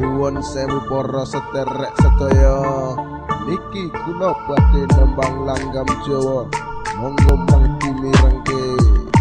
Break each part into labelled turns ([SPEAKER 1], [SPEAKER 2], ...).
[SPEAKER 1] Nyuwun sewu para sederek sedaya. Niki kula badhe nembang langgam Jawa. Monggo mangki mirengke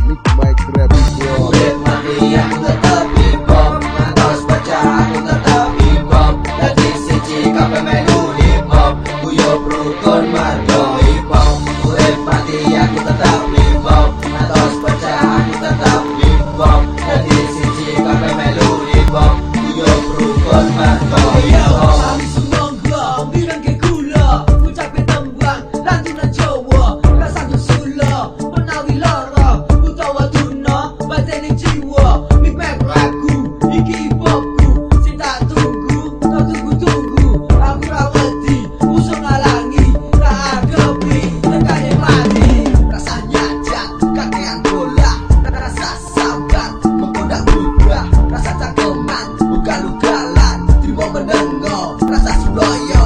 [SPEAKER 1] Mic Mic Rap Show.
[SPEAKER 2] Urip mati aku tetep hip hop, ngantos baca aku tetep hip hop. Dadi siji kabeh melu hip hop, guyub rukun marga hip hop. Urip mati aku tetep hip hop, ngantos baca aku tetep hip hop. Dadi siji kabeh melu hip hop, guyub rukun marga hip hop.
[SPEAKER 3] Kami sumangga, mirengke kula, ucape tembang lantunan Jawa, rasane sula, menawi lara, utawa tuna, batene jiwa. Mic Mic rapku, iki hip hopku, sing tak tunggu, tak tunggu-tunggu. Aku ra wedi, musuh ngalangi, tak adepi, tekane mati. Rasanya jat, kakean bola, rasa sambat, menggoda ubah, rasa cangkeman, ugal-ugalan, trimo mendengo, rasa suloyo.